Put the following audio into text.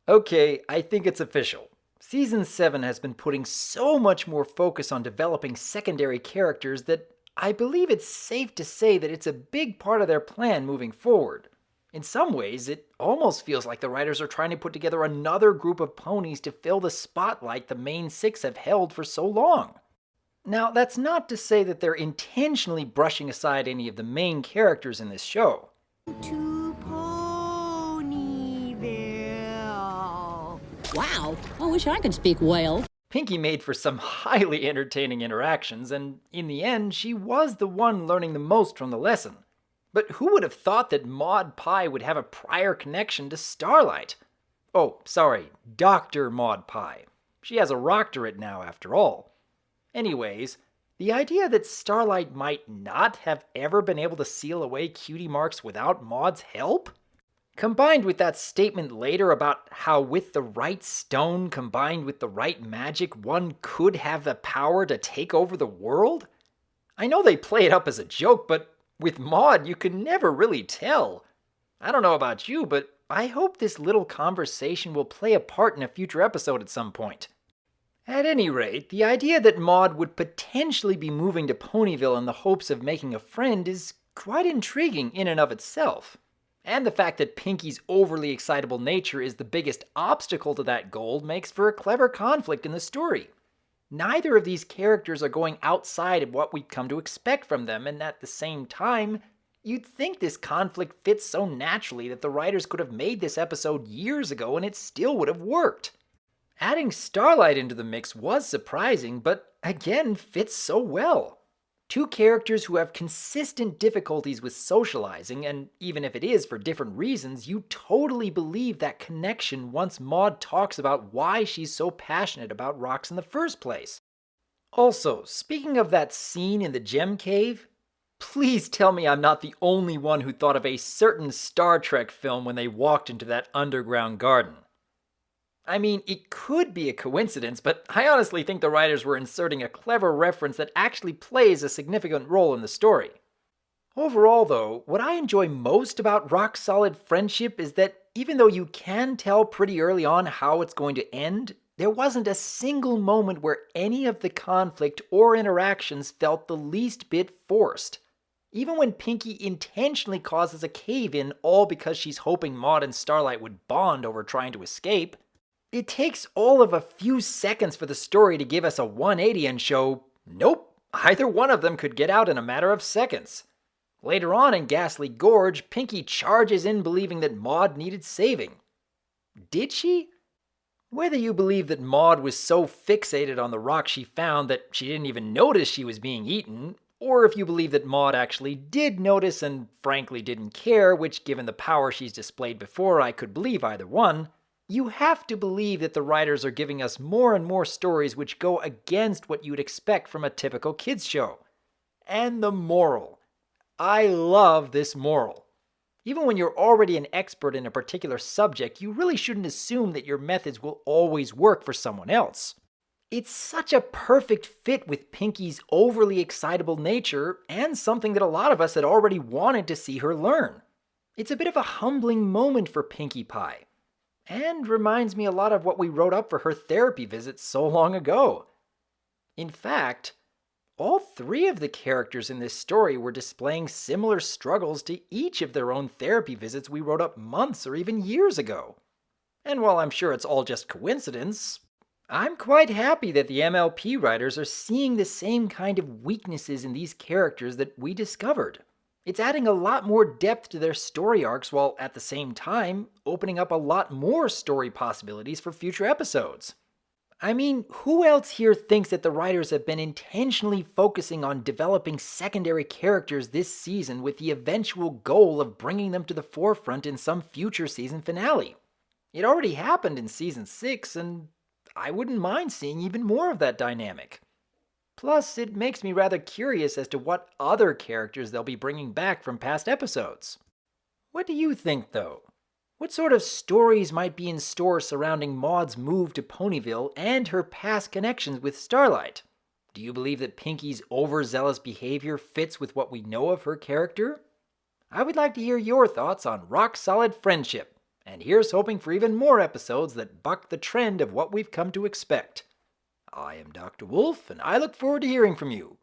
Okay, I think it's official. Season 7 has been putting so much more focus on developing secondary characters that I believe it's safe to say that it's a big part of their plan moving forward. In some ways, it almost feels like the writers are trying to put together another group of ponies to fill the spotlight the main six have held for so long. Now, that's not to say that they're intentionally brushing aside any of the main characters in this show. To Ponyville. Wow, I wish I could speak whale. Pinkie made for some highly entertaining interactions, and in the end, she was the one learning the most from the lesson. But who would have thought that Maud Pie would have a prior connection to Starlight? Oh, sorry, Dr. Maud Pie. She has a doctorate now, after all. Anyways, the idea that Starlight might not have ever been able to seal away cutie marks without Maud's help? Combined with that statement later about how with the right stone combined with the right magic, one could have the power to take over the world? I know they play it up as a joke, but with Maud, you can never really tell. I don't know about you, but I hope this little conversation will play a part in a future episode at some point. At any rate, the idea that Maud would potentially be moving to Ponyville in the hopes of making a friend is quite intriguing in and of itself. And the fact that Pinkie's overly excitable nature is the biggest obstacle to that goal makes for a clever conflict in the story. Neither of these characters are going outside of what we've come to expect from them, and at the same time, you'd think this conflict fits so naturally that the writers could have made this episode years ago and it still would have worked. Adding Starlight into the mix was surprising, but again fits so well. Two characters who have consistent difficulties with socializing, and even if it is for different reasons, you totally believe that connection once Maud talks about why she's so passionate about rocks in the first place. Also, speaking of that scene in the gem cave, please tell me I'm not the only one who thought of a certain Star Trek film when they walked into that underground garden. I mean, it could be a coincidence, but I honestly think the writers were inserting a clever reference that actually plays a significant role in the story. Overall, though, what I enjoy most about Rock Solid Friendship is that even though you can tell pretty early on how it's going to end, there wasn't a single moment where any of the conflict or interactions felt the least bit forced. Even when Pinkie intentionally causes a cave-in all because she's hoping Maud and Starlight would bond over trying to escape, it takes all of a few seconds for the story to give us a 180 and show, nope, either one of them could get out in a matter of seconds. Later on in Ghastly Gorge, Pinkie charges in believing that Maud needed saving. Did she? Whether you believe that Maud was so fixated on the rock she found that she didn't even notice she was being eaten, or if you believe that Maud actually did notice and frankly didn't care, which given the power she's displayed before I could believe either one, you have to believe that the writers are giving us more and more stories which go against what you'd expect from a typical kids show. And the moral. I love this moral. Even when you're already an expert in a particular subject, you really shouldn't assume that your methods will always work for someone else. It's such a perfect fit with Pinkie's overly excitable nature and something that a lot of us had already wanted to see her learn. It's a bit of a humbling moment for Pinkie Pie. And reminds me a lot of what we wrote up for her therapy visits so long ago. In fact, all three of the characters in this story were displaying similar struggles to each of their own therapy visits we wrote up months or even years ago. And while I'm sure it's all just coincidence, I'm quite happy that the MLP writers are seeing the same kind of weaknesses in these characters that we discovered. It's adding a lot more depth to their story arcs while at the same time opening up a lot more story possibilities for future episodes. I mean, who else here thinks that the writers have been intentionally focusing on developing secondary characters this season with the eventual goal of bringing them to the forefront in some future season finale? It already happened in season 6, and I wouldn't mind seeing even more of that dynamic. Plus, it makes me rather curious as to what other characters they'll be bringing back from past episodes. What do you think, though? What sort of stories might be in store surrounding Maud's move to Ponyville and her past connections with Starlight? Do you believe that Pinkie's overzealous behavior fits with what we know of her character? I would like to hear your thoughts on Rock Solid Friendship, And here's hoping for even more episodes that buck the trend of what we've come to expect. I am Dr. Wolf, and I look forward to hearing from you.